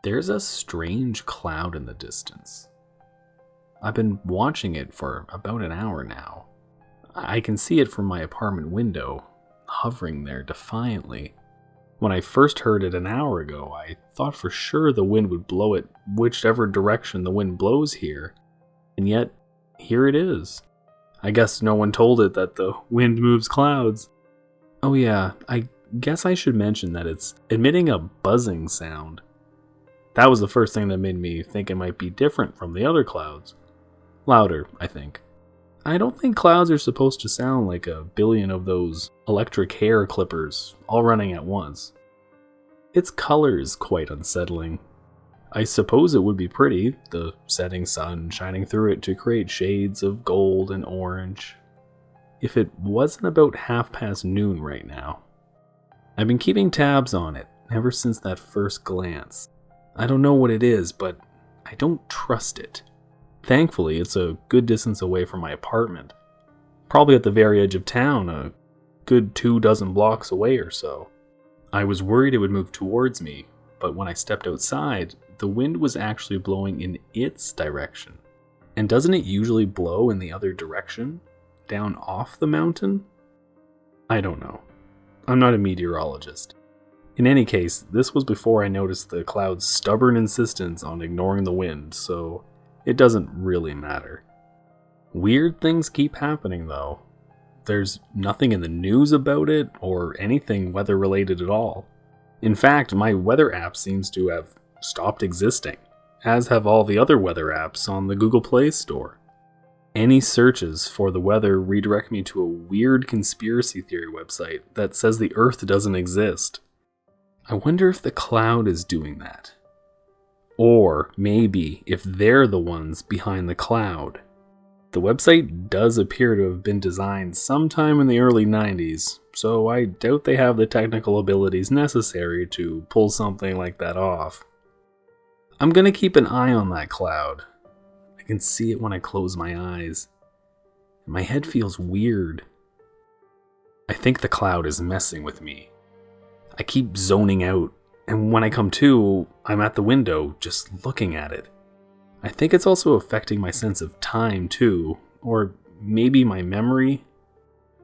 There's a strange cloud in the distance. I've been watching it for about an hour now. I can see it from my apartment window, hovering there defiantly. When I first heard it an hour ago, I thought for sure the wind would blow it whichever direction the wind blows here. And yet, here it is. I guess no one told it that the wind moves clouds. Oh yeah, I guess I should mention that it's emitting a buzzing sound. That was the first thing that made me think it might be different from the other clouds. Louder, I think. I don't think clouds are supposed to sound like a billion of those electric hair clippers all running at once. Its color is quite unsettling. I suppose it would be pretty, the setting sun shining through it to create shades of gold and orange, if it wasn't about noon right now. I've been keeping tabs on it ever since that first glance. I don't know what it is, but I don't trust it. Thankfully, it's a good distance away from my apartment. Probably at the very edge of town, a good 24 blocks away or so. I was worried it would move towards me, but when I stepped outside, the wind was actually blowing in its direction. And doesn't it usually blow in the other direction? Down off the mountain? I don't know. I'm not a meteorologist. In any case, this was before I noticed the cloud's stubborn insistence on ignoring the wind, so it doesn't really matter. Weird things keep happening though. There's nothing in the news about it or anything weather related at all. In fact, my weather app seems to have stopped existing, as have all the other weather apps on the Google Play Store. Any searches for the weather redirect me to a weird conspiracy theory website that says the Earth doesn't exist. I wonder if the cloud is doing that. Or maybe if they're the ones behind the cloud. The website does appear to have been designed sometime in the early 90s, so I doubt they have the technical abilities necessary to pull something like that off. I'm gonna keep an eye on that cloud. I can see it when I close my eyes. My head feels weird. I think the cloud is messing with me. I keep zoning out, and when I come to, I'm at the window, just looking at it. I think it's also affecting my sense of time too, or maybe my memory.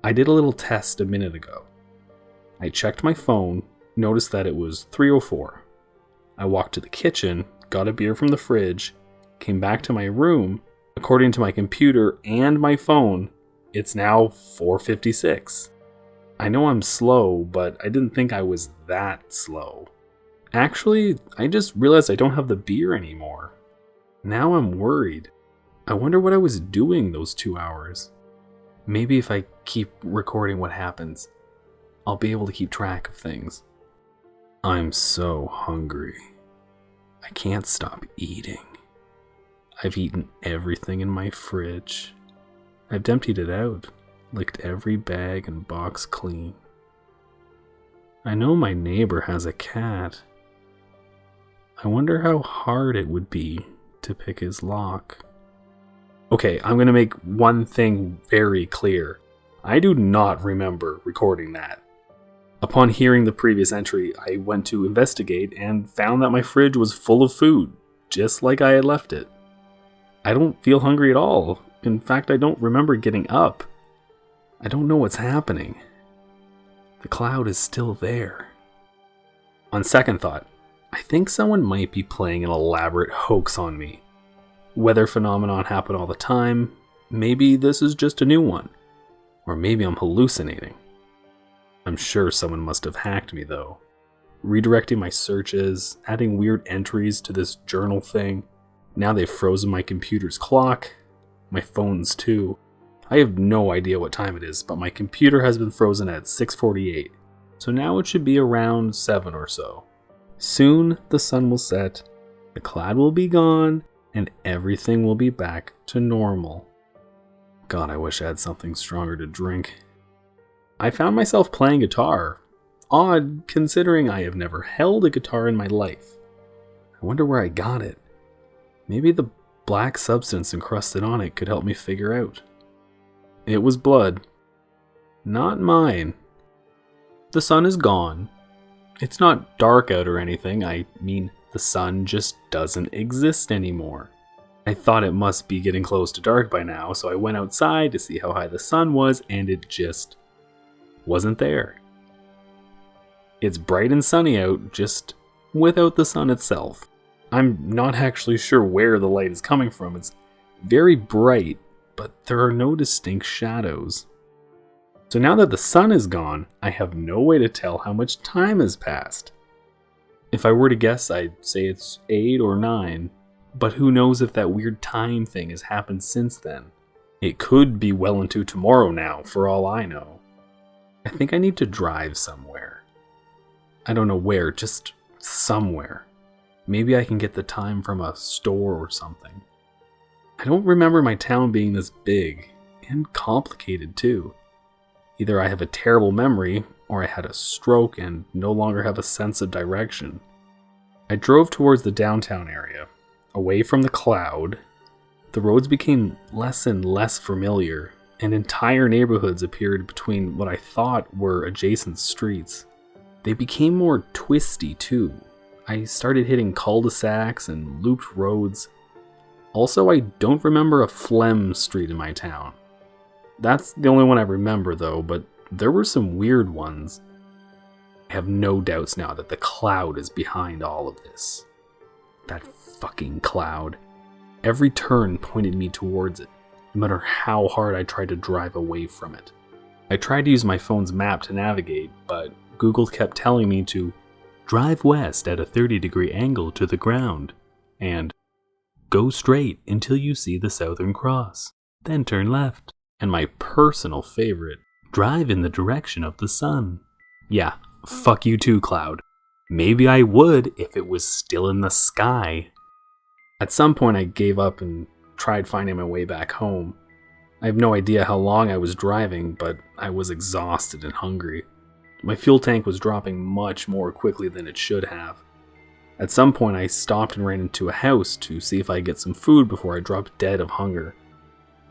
I did a little test a minute ago. I checked my phone, noticed that it was 3:04. I walked to the kitchen, got a beer from the fridge, came back to my room. According to my computer and my phone, it's now 4:56. I know I'm slow, but I didn't think I was that slow. Actually, I just realized I don't have the beer anymore. Now I'm worried. I wonder what I was doing those 2 hours. Maybe if I keep recording what happens, I'll be able to keep track of things. I'm so hungry. I can't stop eating. I've eaten everything in my fridge. I've emptied it out, licked every bag and box clean. I know my neighbor has a cat. I wonder how hard it would be to pick his lock. Okay, I'm gonna make one thing very clear. I do not remember recording that. Upon hearing the previous entry, I went to investigate and found that my fridge was full of food, just like I had left it. I don't feel hungry at all. In fact, I don't remember getting up. I don't know what's happening. The cloud is still there. On second thought, I think someone might be playing an elaborate hoax on me. Weather phenomenon happen all the time. Maybe this is just a new one. Or maybe I'm hallucinating. I'm sure someone must have hacked me though. Redirecting my searches, adding weird entries to this journal thing. Now they've frozen my computer's clock. My phone's too. I have no idea what time it is, but my computer has been frozen at 6:48. So now it should be around 7 or so. Soon the sun will set, the cloud will be gone, and everything will be back to normal. God, I wish I had something stronger to drink. I found myself playing guitar. Odd, considering I have never held a guitar in my life. I wonder where I got it. Maybe the black substance encrusted on it could help me figure out. It was blood. Not mine. The sun is gone. It's not dark out or anything. I mean, The sun just doesn't exist anymore. I thought it must be getting close to dark by now, so I went outside to see how high the sun was, and it just wasn't there. It's bright and sunny out, just without the sun itself. I'm not actually sure where the light is coming from. It's very bright, but there are no distinct shadows. So now that the sun is gone, I have no way to tell how much time has passed. If I were to guess, I'd say it's 8 or 9, but who knows if that weird time thing has happened since then. It could be well into tomorrow now, for all I know. I think I need to drive somewhere. I don't know where, just somewhere. Maybe I can get the time from a store or something. I don't remember my town being this big, and complicated too. Either I have a terrible memory, or I had a stroke and no longer have a sense of direction. I drove towards the downtown area, away from the cloud. The roads became less and less familiar, and entire neighborhoods appeared between what I thought were adjacent streets. They became more twisty too. I started hitting cul-de-sacs and looped roads. Also, I don't remember a phlegm street in my town. That's the only one I remember though, but there were some weird ones. I have no doubts now that the cloud is behind all of this. That fucking cloud. Every turn pointed me towards it, no matter how hard I tried to drive away from it. I tried to use my phone's map to navigate, but Google kept telling me to drive west at a 30-degree angle to the ground, and go straight until you see the Southern Cross, then turn left. And my personal favorite, drive in the direction of the sun. Yeah, fuck you too, cloud. Maybe I would if it was still in the sky. At some point I gave up and tried finding my way back home. I have no idea how long I was driving, but I was exhausted and hungry. My fuel tank was dropping much more quickly than it should have. At some point I stopped and ran into a house to see if I could get some food before I dropped dead of hunger.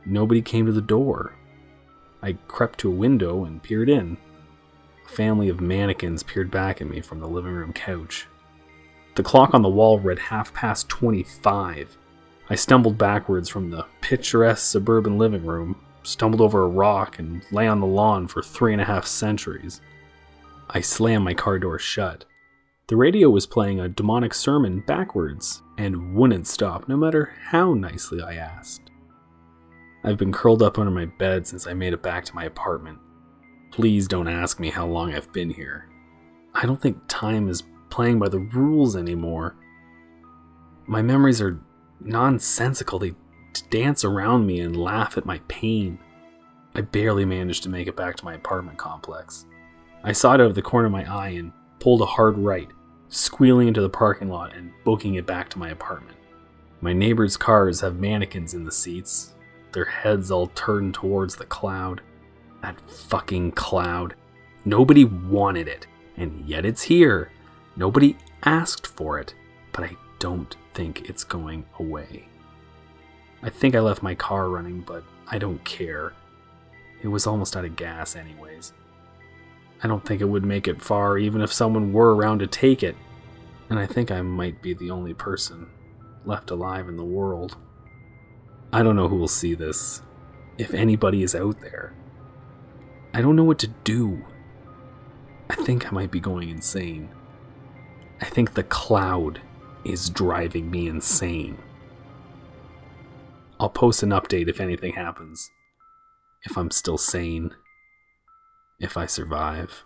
Nobody came to the door. I crept to a window and peered in. A family of mannequins peered back at me from the living room couch. The clock on the wall read 25:30. I stumbled backwards from the picturesque suburban living room, stumbled over a rock, and lay on the lawn for 3.5 centuries. I slammed my car door shut. The radio was playing a demonic sermon backwards and wouldn't stop no matter how nicely I asked. I've been curled up under my bed since I made it back to my apartment. Please don't ask me how long I've been here. I don't think time is playing by the rules anymore. My memories are nonsensical. They dance around me and laugh at my pain. I barely managed to make it back to my apartment complex. I saw it out of the corner of my eye and pulled a hard right, squealing into the parking lot and booking it back to my apartment. My neighbors' cars have mannequins in the seats, their heads all turned towards the cloud. That fucking cloud. Nobody wanted it, and yet it's here. Nobody asked for it, but I don't think it's going away. I think I left my car running, but I don't care. It was almost out of gas anyways. I don't think it would make it far even if someone were around to take it, and I think I might be the only person left alive in the world. I don't know who will see this, if anybody is out there. I don't know what to do. I think I might be going insane. I think the cloud is driving me insane. I'll post an update if anything happens. If I'm still sane. If I survive.